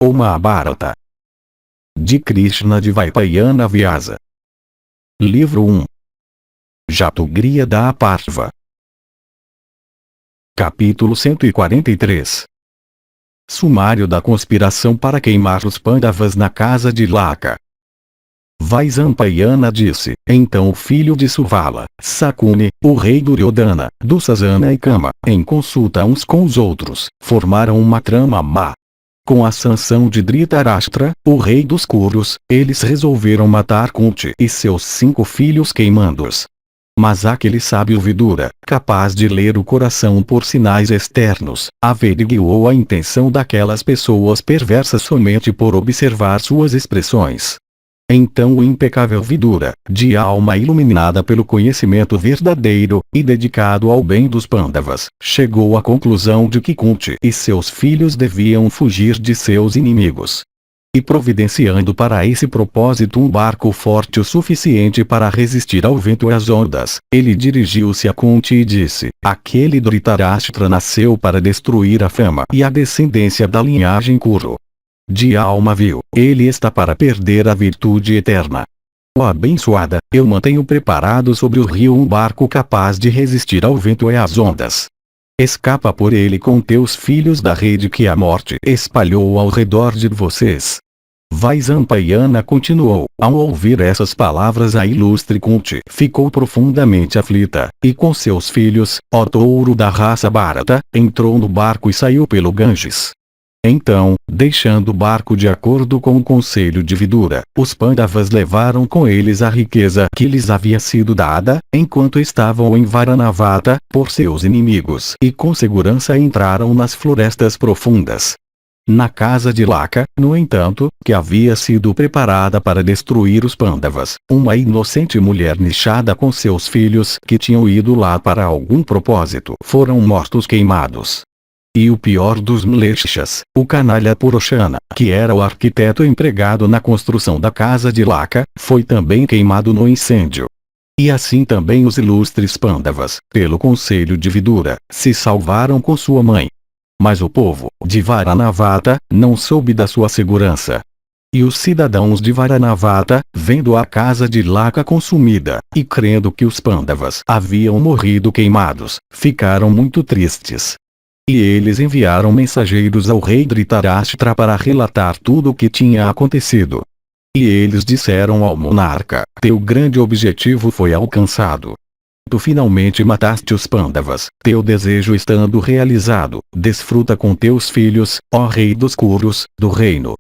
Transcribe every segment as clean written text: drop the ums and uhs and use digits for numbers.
O Mahabharata. De Krishna Dvaipayana Vyasa. Livro 1. Jatugriya da Aparva. Capítulo 143. Sumário da conspiração para queimar os Pandavas na casa de Laka. Vaisampayana disse: então o filho de Suvala, Sakuni, o rei Duryodhana, Dussasana e Kama, em consulta uns com os outros, formaram uma trama má. Com a sanção de Dhritarashtra, o rei dos Kuros, eles resolveram matar Kunti e seus 5 filhos queimando-os. Mas aquele sábio Vidura, capaz de ler o coração por sinais externos, averiguou a intenção daquelas pessoas perversas somente por observar suas expressões. Então o impecável Vidura, de alma iluminada pelo conhecimento verdadeiro, e dedicado ao bem dos Pandavas, chegou à conclusão de que Kunti e seus filhos deviam fugir de seus inimigos. E providenciando para esse propósito um barco forte o suficiente para resistir ao vento e às ondas, ele dirigiu-se a Kunti e disse: aquele Dhritarashtra nasceu para destruir a fama e a descendência da linhagem Kuru. De alma vil, ele está para perder a virtude eterna. Ó abençoada, eu mantenho preparado sobre o rio um barco capaz de resistir ao vento e às ondas. Escapa por ele com teus filhos da rede que a morte espalhou ao redor de vocês. Vaisampayana continuou: ao ouvir essas palavras a ilustre Kunti ficou profundamente aflita, e com seus filhos, ó touro da raça Bharata, entrou no barco e saiu pelo Ganges. Então, deixando o barco de acordo com o conselho de Vidura, os Pandavas levaram com eles a riqueza que lhes havia sido dada, enquanto estavam em Varanavata, por seus inimigos, e com segurança entraram nas florestas profundas. Na casa de Laka, no entanto, que havia sido preparada para destruir os Pandavas, uma inocente mulher nichada com seus filhos que tinham ido lá para algum propósito foram mortos queimados. E o pior dos Mlechas, o canalha Puroshana, que era o arquiteto empregado na construção da casa de Laka, foi também queimado no incêndio. E assim também os ilustres Pandavas, pelo conselho de Vidura, se salvaram com sua mãe. Mas o povo de Varanavata não soube da sua segurança. E os cidadãos de Varanavata, vendo a casa de Laka consumida, e crendo que os Pandavas haviam morrido queimados, ficaram muito tristes. E eles enviaram mensageiros ao rei Dhritarashtra para relatar tudo o que tinha acontecido. E eles disseram ao monarca: teu grande objetivo foi alcançado. Tu finalmente mataste os Pandavas, teu desejo estando realizado, desfruta com teus filhos, ó rei dos Kuros, do reino.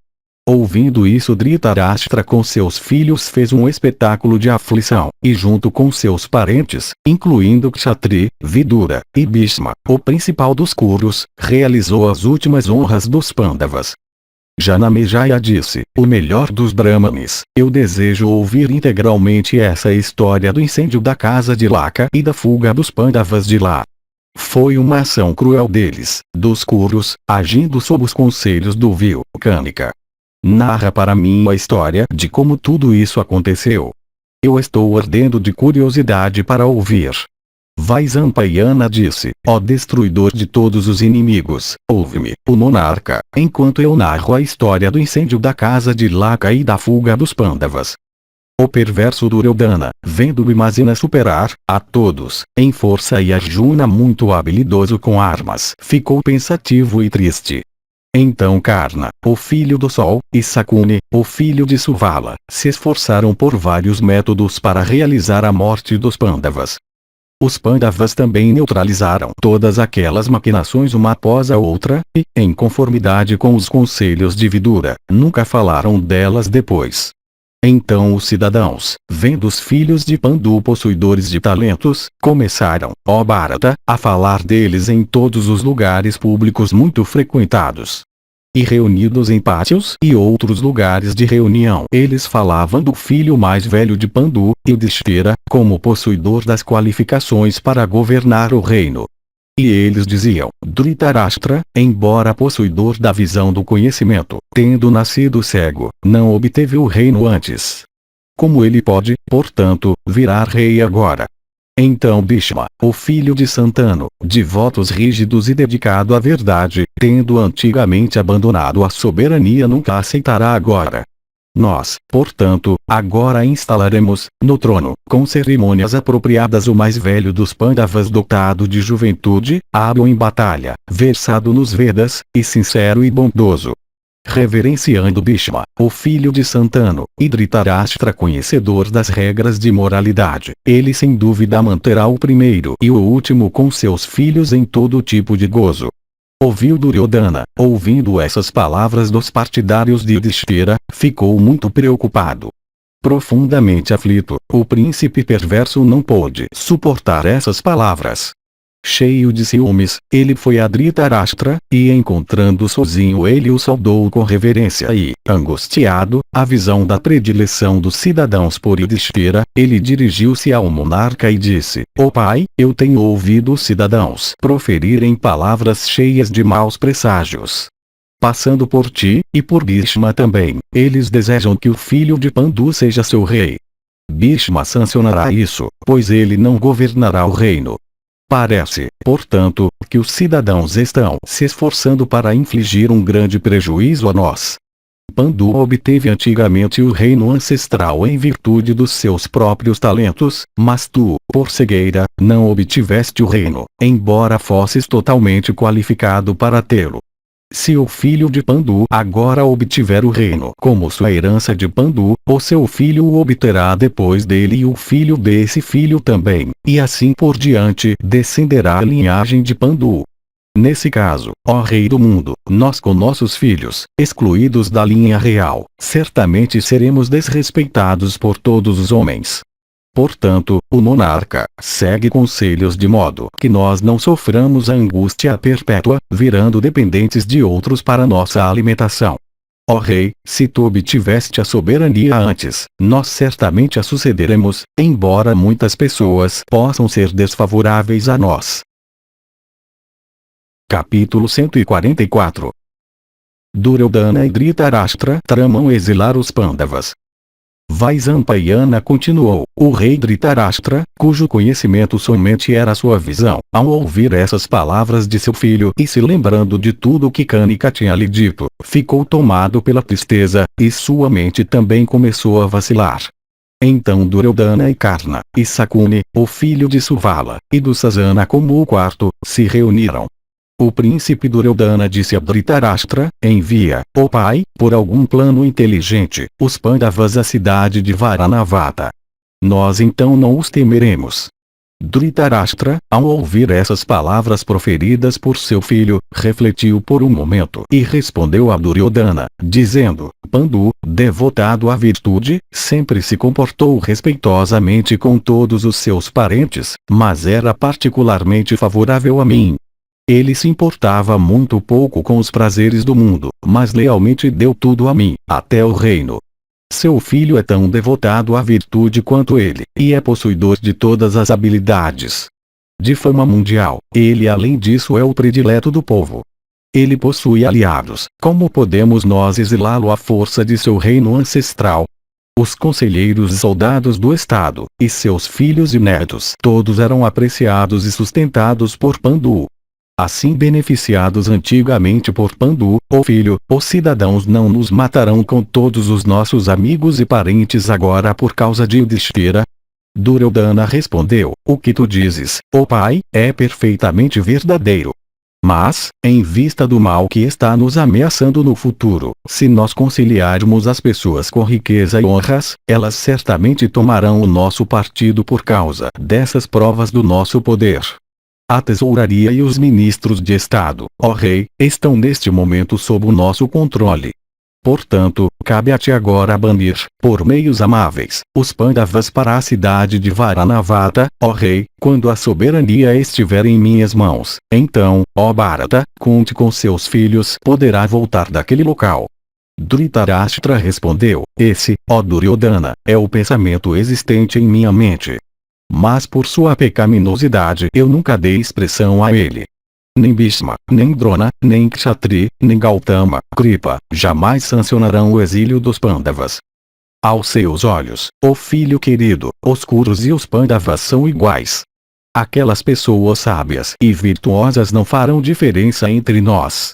Ouvindo isso, Dhritarashtra com seus filhos fez um espetáculo de aflição, e junto com seus parentes, incluindo Kshatri, Vidura, e Bhishma, o principal dos Kuros, realizou as últimas honras dos Pandavas. Janamejaya disse: o melhor dos Brahmanes, eu desejo ouvir integralmente essa história do incêndio da casa de Laka e da fuga dos Pandavas de lá. Foi uma ação cruel deles, dos Kuros, agindo sob os conselhos do vil Kanika. Narra para mim a história de como tudo isso aconteceu. Eu estou ardendo de curiosidade para ouvir. Vaisampayana disse: ó destruidor de todos os inimigos, ouve-me, o monarca, enquanto eu narro a história do incêndio da casa de Laka e da fuga dos Pandavas. O perverso Duryodhana, vendo Bhimazena superar a todos em força e Arjuna muito habilidoso com armas, ficou pensativo e triste. Então Karna, o filho do Sol, e Sakuni, o filho de Suvala, se esforçaram por vários métodos para realizar a morte dos Pandavas. Os Pandavas também neutralizaram todas aquelas maquinações uma após a outra, e, em conformidade com os conselhos de Vidura, nunca falaram delas depois. Então os cidadãos, vendo os filhos de Pandu possuidores de talentos, começaram, ó Bharata, a falar deles em todos os lugares públicos muito frequentados. E reunidos em pátios e outros lugares de reunião, eles falavam do filho mais velho de Pandu, Yudhishthira, como possuidor das qualificações para governar o reino. E eles diziam: Dhritarashtra, embora possuidor da visão do conhecimento, tendo nascido cego, não obteve o reino antes. Como ele pode, portanto, virar rei agora? Então Bhishma, o filho de Santanu, de votos rígidos e dedicado à verdade, tendo antigamente abandonado a soberania, nunca aceitará agora. Nós, portanto, agora instalaremos, no trono, com cerimônias apropriadas, o mais velho dos Pandavas, dotado de juventude, hábil em batalha, versado nos Vedas, e sincero e bondoso. Reverenciando Bhishma, o filho de Santanu, e Dhritarashtra, conhecedor das regras de moralidade, ele sem dúvida manterá o primeiro e o último com seus filhos em todo tipo de gozo. Ouviu Duryodhana, ouvindo essas palavras dos partidários de Yudhishthira, ficou muito preocupado. Profundamente aflito, o príncipe perverso não pôde suportar essas palavras. Cheio de ciúmes, ele foi a Dhritarashtra, e encontrando sozinho ele o saudou com reverência e, angustiado, a visão da predileção dos cidadãos por Yudhishthira, ele dirigiu-se ao monarca e disse: "Ó pai, eu tenho ouvido os cidadãos proferirem palavras cheias de maus presságios. Passando por ti, e por Bhishma também, eles desejam que o filho de Pandu seja seu rei. Bhishma sancionará isso, pois ele não governará o reino. Parece, portanto, que os cidadãos estão se esforçando para infligir um grande prejuízo a nós. Pandu obteve antigamente o reino ancestral em virtude dos seus próprios talentos, mas tu, por cegueira, não obtiveste o reino, embora fosses totalmente qualificado para tê-lo. Se o filho de Pandu agora obtiver o reino como sua herança de Pandu, o seu filho o obterá depois dele, e o filho desse filho também, e assim por diante descenderá a linhagem de Pandu. Nesse caso, ó Rei do mundo, nós com nossos filhos, excluídos da linha real, certamente seremos desrespeitados por todos os homens. Portanto, o monarca segue conselhos de modo que nós não soframos a angústia perpétua, virando dependentes de outros para nossa alimentação. Ó Rei, se tu obtiveste a soberania antes, nós certamente a sucederemos, embora muitas pessoas possam ser desfavoráveis a nós." Capítulo 144. Duryodhana e Dhritarashtra tramam exilar os Pandavas. Vaisampayana continuou: o rei Dhritarashtra, cujo conhecimento somente era sua visão, ao ouvir essas palavras de seu filho e se lembrando de tudo o que Kanika tinha lhe dito, ficou tomado pela tristeza, e sua mente também começou a vacilar. Então Duryodhana e Karna, e Sakuni, o filho de Suvala, e Dusasana como o quarto, se reuniram. O príncipe Duryodhana disse a Dhritarashtra: "Envia, ó pai, por algum plano inteligente, os Pandavas à cidade de Varanavata. Nós então não os temeremos." Dhritarashtra, ao ouvir essas palavras proferidas por seu filho, refletiu por um momento e respondeu a Duryodhana, dizendo: "Pandu, devotado à virtude, sempre se comportou respeitosamente com todos os seus parentes, mas era particularmente favorável a mim. Ele se importava muito pouco com os prazeres do mundo, mas lealmente deu tudo a mim, até o reino. Seu filho é tão devotado à virtude quanto ele, e é possuidor de todas as habilidades de fama mundial. Ele além disso é o predileto do povo. Ele possui aliados. Como podemos nós exilá-lo à força de seu reino ancestral? Os conselheiros e soldados do Estado, e seus filhos e netos, todos eram apreciados e sustentados por Pandu. Assim beneficiados antigamente por Pandu, o filho, os cidadãos não nos matarão com todos os nossos amigos e parentes agora por causa de Yudhishthira?" Duryodhana respondeu: "O que tu dizes, ó pai, é perfeitamente verdadeiro. Mas, em vista do mal que está nos ameaçando no futuro, se nós conciliarmos as pessoas com riqueza e honras, elas certamente tomarão o nosso partido por causa dessas provas do nosso poder. A tesouraria e os ministros de Estado, ó Rei, estão neste momento sob o nosso controle. Portanto, cabe a ti agora banir, por meios amáveis, os Pandavas para a cidade de Varanavata, ó Rei, quando a soberania estiver em minhas mãos. Então, ó Bharata, conte com seus filhos, poderá voltar daquele local." Dhritarashtra respondeu: "Esse, ó Duryodhana, é o pensamento existente em minha mente. Mas por sua pecaminosidade eu nunca dei expressão a ele. Nem Bhishma, nem Drona, nem Kshatri, nem Gautama, Kripa, jamais sancionarão o exílio dos Pandavas. Aos seus olhos, ó filho querido, os Kurus e os Pandavas são iguais. Aquelas pessoas sábias e virtuosas não farão diferença entre nós.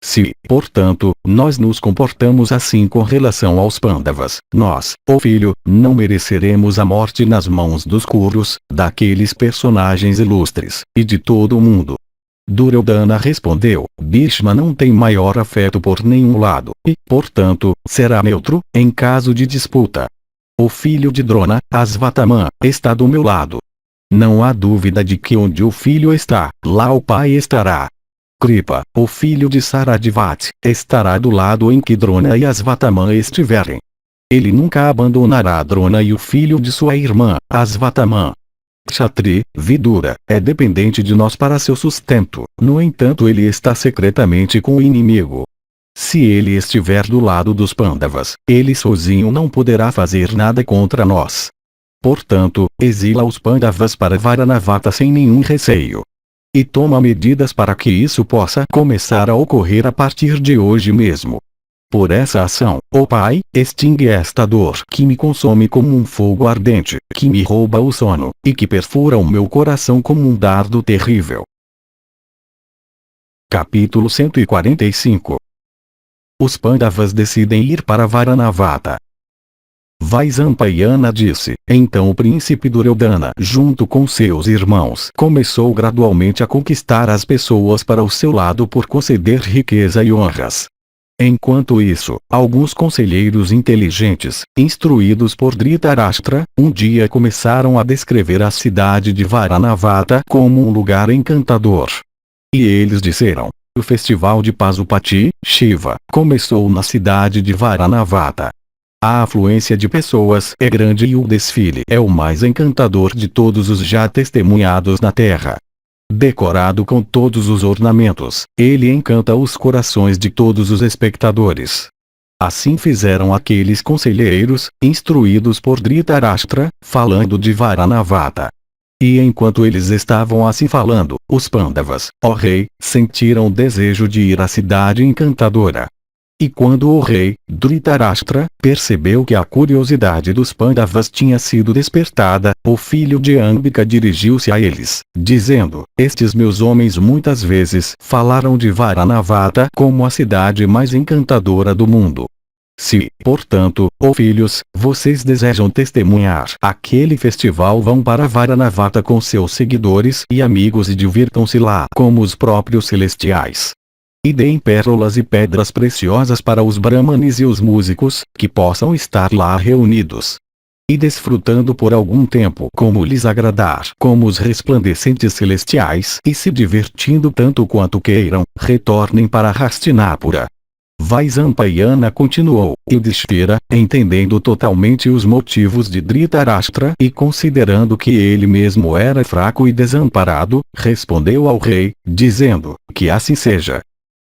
Se, portanto, nós nos comportamos assim com relação aos Pandavas, nós, ó filho, não mereceremos a morte nas mãos dos Kurus, daqueles personagens ilustres, e de todo o mundo. Duryodhana respondeu: Bhishma não tem maior afeto por nenhum lado, e, portanto, será neutro, em caso de disputa. O filho de Drona, Asvatthama, está do meu lado. Não há dúvida de que onde o filho está, lá o pai estará. Kripa, o filho de Saradvati, estará do lado em que Drona e Asvatthama estiverem. Ele nunca abandonará Drona e o filho de sua irmã, Asvatthama. Kshatri, Vidura, é dependente de nós para seu sustento, no entanto ele está secretamente com o inimigo. Se ele estiver do lado dos Pandavas, ele sozinho não poderá fazer nada contra nós. Portanto, exila os Pandavas para Varanavata sem nenhum receio. E toma medidas para que isso possa começar a ocorrer a partir de hoje mesmo. Por essa ação, ó Pai, extingue esta dor que me consome como um fogo ardente, que me rouba o sono, e que perfura o meu coração como um dardo terrível. Capítulo 145. Os Pandavas decidem ir para Varanavata. Vaisampayana disse: Então o príncipe Duryodhana, junto com seus irmãos, começou gradualmente a conquistar as pessoas para o seu lado por conceder riqueza e honras. Enquanto isso, alguns conselheiros inteligentes, instruídos por Dhritarashtra, um dia começaram a descrever a cidade de Varanavata como um lugar encantador. E eles disseram: o festival de Pasupati, Shiva, começou na cidade de Varanavata. A afluência de pessoas é grande e o desfile é o mais encantador de todos os já testemunhados na terra. Decorado com todos os ornamentos, ele encanta os corações de todos os espectadores. Assim fizeram aqueles conselheiros, instruídos por Dhritarashtra, falando de Varanavata. E enquanto eles estavam assim falando, os Pandavas, ó rei, sentiram o desejo de ir à cidade encantadora. E quando o rei, Dhritarashtra, percebeu que a curiosidade dos Pandavas tinha sido despertada, o filho de Ambika dirigiu-se a eles, dizendo: Estes meus homens muitas vezes falaram de Varanavata como a cidade mais encantadora do mundo. Se, portanto, ó filhos, vocês desejam testemunhar aquele festival, vão para Varanavata com seus seguidores e amigos e divirtam-se lá como os próprios celestiais. E deem pérolas e pedras preciosas para os brahmanes e os músicos, que possam estar lá reunidos. E desfrutando por algum tempo como lhes agradar, como os resplandecentes celestiais, e se divertindo tanto quanto queiram, retornem para Hastinapura. Vaisampayana continuou: Yudhishthira, entendendo totalmente os motivos de Dhritarashtra e considerando que ele mesmo era fraco e desamparado, respondeu ao rei, dizendo: Que assim seja.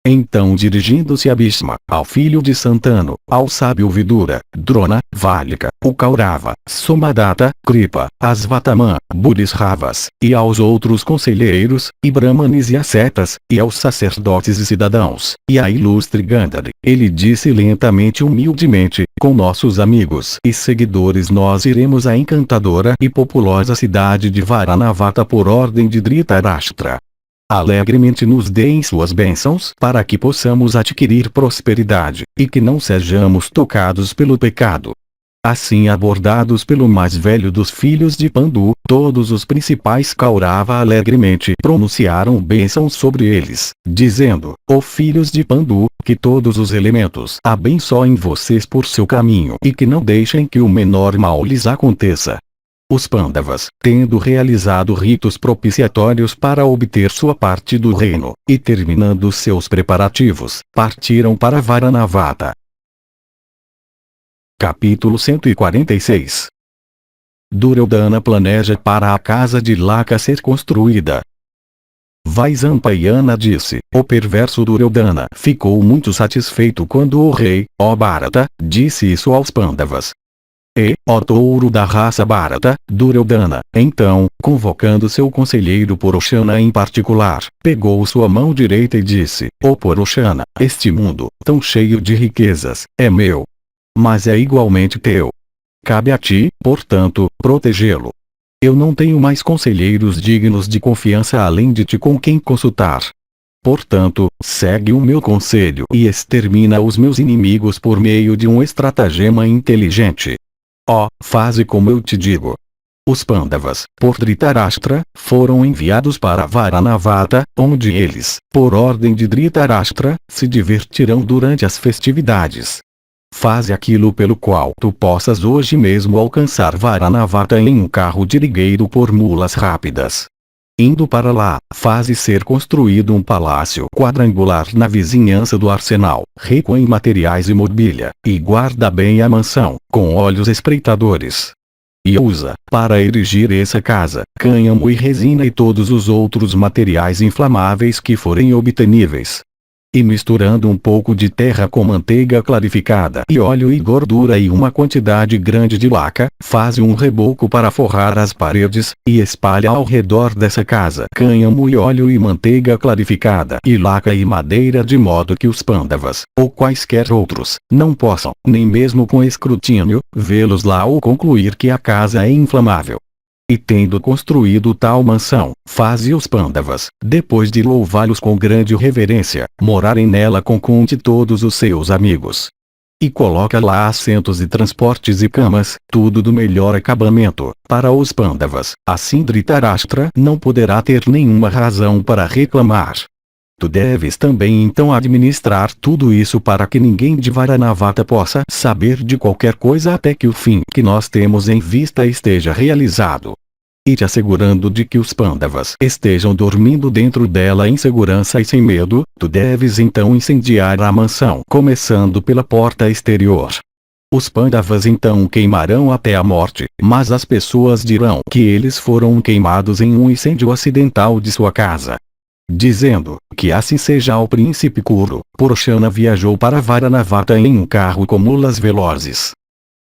Então, dirigindo-se a Bhishma, ao filho de Santanu, ao sábio Vidura, Drona, Valika, o Kaurava, Somadatta, Kripa, Asvatthama, Burisravas, e aos outros conselheiros, e brahmanes e ascetas, e aos sacerdotes e cidadãos, e à ilustre Gandhari, ele disse lentamente e humildemente: Com nossos amigos e seguidores nós iremos à encantadora e populosa cidade de Varanavata por ordem de Dhritarashtra. Alegremente nos deem suas bênçãos para que possamos adquirir prosperidade, e que não sejamos tocados pelo pecado. Assim, abordados pelo mais velho dos filhos de Pandu, todos os principais Kaurava alegremente pronunciaram bênçãos sobre eles, dizendo: Ó filhos de Pandu, que todos os elementos abençoem vocês por seu caminho e que não deixem que o menor mal lhes aconteça. Os Pandavas, tendo realizado ritos propiciatórios para obter sua parte do reino, e terminando seus preparativos, partiram para Varanavata. Capítulo 146. Duryodhana planeja para a casa de Laka ser construída. Vaisampayana disse: O perverso Duryodhana ficou muito satisfeito quando o rei, ó Bharata, disse isso aos Pandavas. E, ó touro da raça Bharata, Duryodhana, então, convocando seu conselheiro Poroshana em particular, pegou sua mão direita e disse: Ó Poroshana, este mundo, tão cheio de riquezas, é meu. Mas é igualmente teu. Cabe a ti, portanto, protegê-lo. Eu não tenho mais conselheiros dignos de confiança além de ti com quem consultar. Portanto, segue o meu conselho e extermina os meus inimigos por meio de um estratagema inteligente. Faze como eu te digo. Os Pandavas, por Dhritarashtra, foram enviados para Varanavata, onde eles, por ordem de Dhritarashtra, se divertirão durante as festividades. Faze aquilo pelo qual tu possas hoje mesmo alcançar Varanavata em um carro dirigueiro por mulas rápidas. Indo para lá, faze ser construído um palácio quadrangular na vizinhança do arsenal, rico em materiais e mobília, e guarda bem a mansão, com olhos espreitadores. E usa, para erigir essa casa, cânhamo e resina e todos os outros materiais inflamáveis que forem obteníveis. E misturando um pouco de terra com manteiga clarificada e óleo e gordura e uma quantidade grande de laca, faze um reboco para forrar as paredes, e espalha ao redor dessa casa cânhamo e óleo e manteiga clarificada e laca e madeira de modo que os Pandavas, ou quaisquer outros, não possam, nem mesmo com escrutínio, vê-los lá ou concluir que a casa é inflamável. E tendo construído tal mansão, faze os Pandavas, depois de louvá-los com grande reverência, morarem nela com Kunti todos os seus amigos. E coloca lá assentos e transportes e camas, tudo do melhor acabamento, para os Pandavas. Assim Dhritarashtra não poderá ter nenhuma razão para reclamar. Tu deves também então administrar tudo isso para que ninguém de Varanavata possa saber de qualquer coisa até que o fim que nós temos em vista esteja realizado. E te assegurando de que os Pandavas estejam dormindo dentro dela em segurança e sem medo, tu deves então incendiar a mansão começando pela porta exterior. Os Pandavas então queimarão até a morte, mas as pessoas dirão que eles foram queimados em um incêndio acidental de sua casa. Dizendo que assim seja ao príncipe Kuru, Poroshana viajou para Varanavata em um carro com mulas velozes.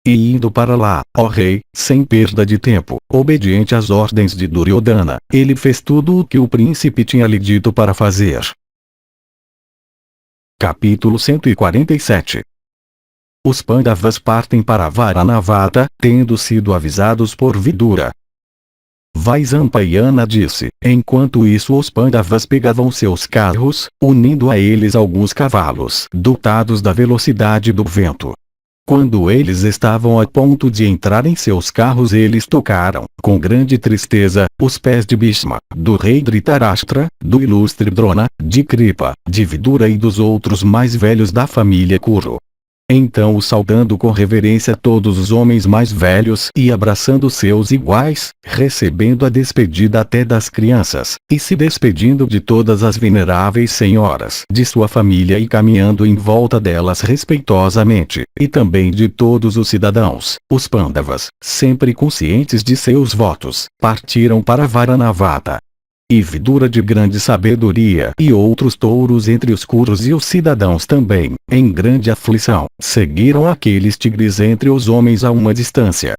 E indo para lá, ó rei, sem perda de tempo, obediente às ordens de Duryodhana, ele fez tudo o que o príncipe tinha lhe dito para fazer. Capítulo 147. Os Pandavas partem para Varanavata, tendo sido avisados por Vidura. Vaisampayana disse, enquanto isso os Pandavas pegavam seus carros, unindo a eles alguns cavalos dotados da velocidade do vento. Quando eles estavam a ponto de entrar em seus carros eles tocaram, com grande tristeza, os pés de Bhishma, do rei Dhritarashtra, do ilustre Drona, de Kripa, de Vidura e dos outros mais velhos da família Kuru. Então saudando com reverência todos os homens mais velhos e abraçando seus iguais, recebendo a despedida até das crianças, e se despedindo de todas as veneráveis senhoras de sua família e caminhando em volta delas respeitosamente, e também de todos os cidadãos, os Pandavas, sempre conscientes de seus votos, partiram para Varanavata. E Vidura de grande sabedoria e outros touros entre os Kurus e os cidadãos também, em grande aflição, seguiram aqueles tigres entre os homens a uma distância.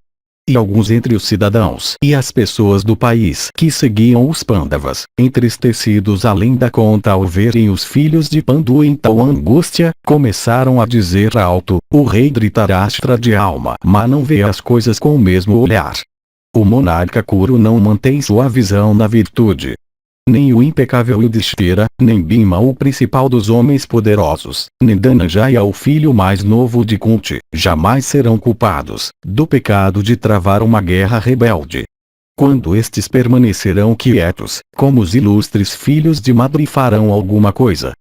E alguns entre os cidadãos e as pessoas do país que seguiam os Pandavas, entristecidos além da conta ao verem os filhos de Pandu em tal angústia, começaram a dizer alto, o rei Dhritarashtra de alma má não vê as coisas com o mesmo olhar. O monarca Kuru não mantém sua visão na virtude. Nem o impecável Yudhishthira, nem Bhima o principal dos homens poderosos, nem Dhananjaya o filho mais novo de Kunti, jamais serão culpados do pecado de travar uma guerra rebelde. Quando estes permanecerão quietos, como os ilustres filhos de Madri farão alguma coisa.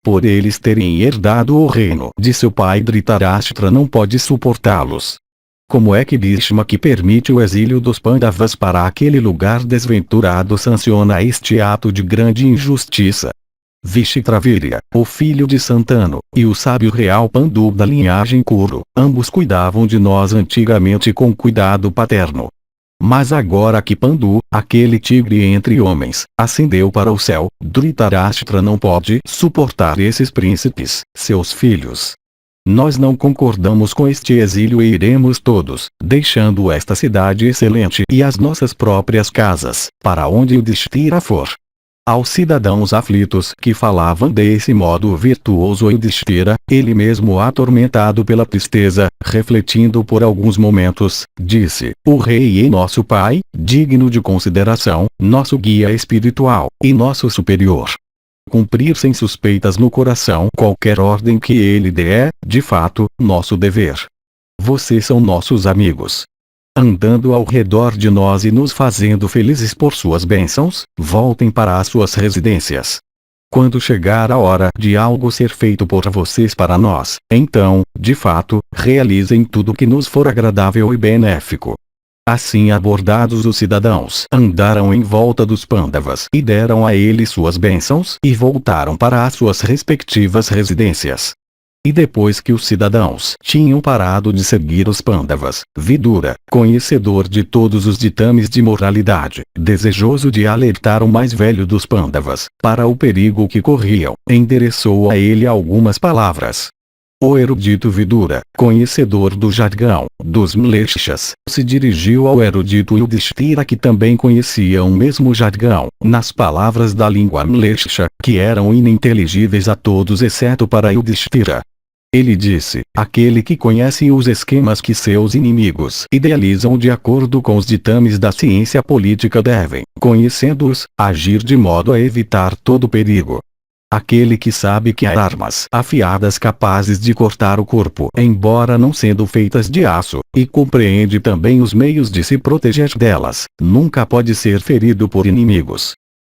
Por eles terem herdado o reino de seu pai Dhritarashtra não pode suportá-los. Como é que Bhishma que permite o exílio dos Pandavas para aquele lugar desventurado sanciona este ato de grande injustiça? Vishitravirya, o filho de Santanu, e o sábio real Pandu da linhagem Kuru, ambos cuidavam de nós antigamente com cuidado paterno. Mas agora que Pandu, aquele tigre entre homens, ascendeu para o céu, Dhritarashtra não pode suportar esses príncipes, seus filhos. Nós não concordamos com este exílio e iremos todos, deixando esta cidade excelente e as nossas próprias casas, para onde o Yudhishthira for. Aos cidadãos aflitos que falavam desse modo virtuoso Yudhishthira, ele mesmo atormentado pela tristeza, refletindo por alguns momentos, disse: o rei é nosso pai, digno de consideração, nosso guia espiritual, e nosso superior. Cumprir sem suspeitas no coração qualquer ordem que ele dê é, de fato, nosso dever. Vocês são nossos amigos. Andando ao redor de nós e nos fazendo felizes por suas bênçãos, voltem para as suas residências. Quando chegar a hora de algo ser feito por vocês para nós, então, de fato, realizem tudo que nos for agradável e benéfico. Assim abordados os cidadãos andaram em volta dos Pandavas e deram a eles suas bênçãos e voltaram para as suas respectivas residências. E depois que os cidadãos tinham parado de seguir os Pandavas, Vidura, conhecedor de todos os ditames de moralidade, desejoso de alertar o mais velho dos Pandavas para o perigo que corriam, endereçou a ele algumas palavras. O erudito Vidura, conhecedor do jargão dos Mlechas, se dirigiu ao erudito Yudhishthira que também conhecia o mesmo jargão, nas palavras da língua Mlecha, que eram ininteligíveis a todos exceto para Yudhishthira. Ele disse: aquele que conhece os esquemas que seus inimigos idealizam de acordo com os ditames da ciência política devem, conhecendo-os, agir de modo a evitar todo perigo. Aquele que sabe que há armas afiadas capazes de cortar o corpo embora não sendo feitas de aço, e compreende também os meios de se proteger delas, nunca pode ser ferido por inimigos.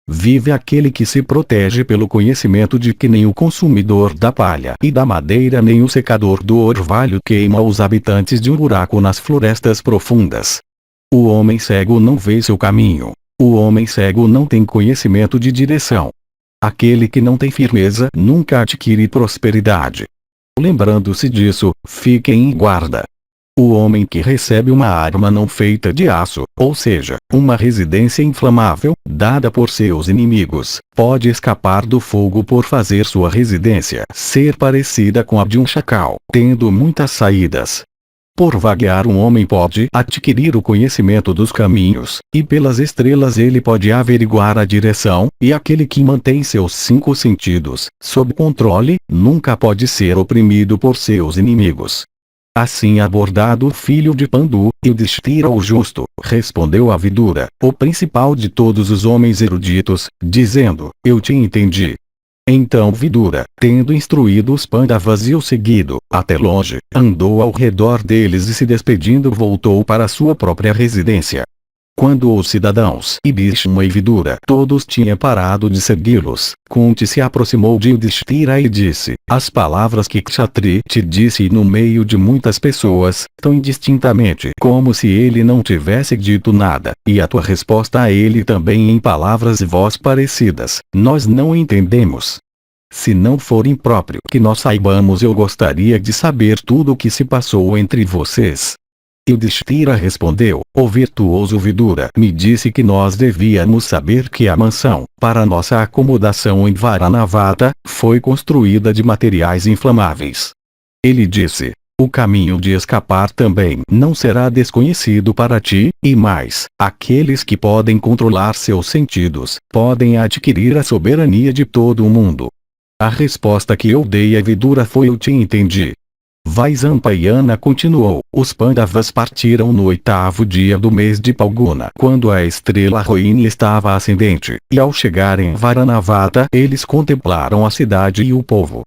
Vive aquele que se protege pelo conhecimento de que nem o consumidor da palha e da madeira nem o secador do orvalho queima os habitantes de um buraco nas florestas profundas. O homem cego não vê seu caminho. O homem cego não tem conhecimento de direção. Aquele que não tem firmeza nunca adquire prosperidade. Lembrando-se disso, fiquem em guarda. O homem que recebe uma arma não feita de aço, ou seja, uma residência inflamável, dada por seus inimigos, pode escapar do fogo por fazer sua residência ser parecida com a de um chacal, tendo muitas saídas. Por vaguear um homem pode adquirir o conhecimento dos caminhos, e pelas estrelas ele pode averiguar a direção, e aquele que mantém seus 5 sentidos sob controle, nunca pode ser oprimido por seus inimigos. Assim abordado o filho de Pandu, Yudhishthira o justo, respondeu a Vidura, o principal de todos os homens eruditos, dizendo: eu te entendi. Então Vidura, tendo instruído os Pandavas e o seguido, até longe, andou ao redor deles e se despedindo voltou para sua própria residência. Quando os cidadãos e Bhishma e Vidura todos tinham parado de segui-los, Kunti se aproximou de Yudhishthira e disse: as palavras que Kshatri te disse no meio de muitas pessoas, tão indistintamente como se ele não tivesse dito nada, e a tua resposta a ele também em palavras e voz parecidas, nós não entendemos. Se não for impróprio que nós saibamos, eu gostaria de saber tudo o que se passou entre vocês. Yudhishthira respondeu: o virtuoso Vidura me disse que nós devíamos saber que a mansão, para nossa acomodação em Varanavata, foi construída de materiais inflamáveis. Ele disse: o caminho de escapar também não será desconhecido para ti, e mais, aqueles que podem controlar seus sentidos, podem adquirir a soberania de todo o mundo. A resposta que eu dei a Vidura foi: eu te entendi. Vaisampayana continuou: os Pandavas partiram no 8º dia do mês de Palguna, quando a estrela Rohini estava ascendente, e ao chegarem em Varanavata eles contemplaram a cidade e o povo.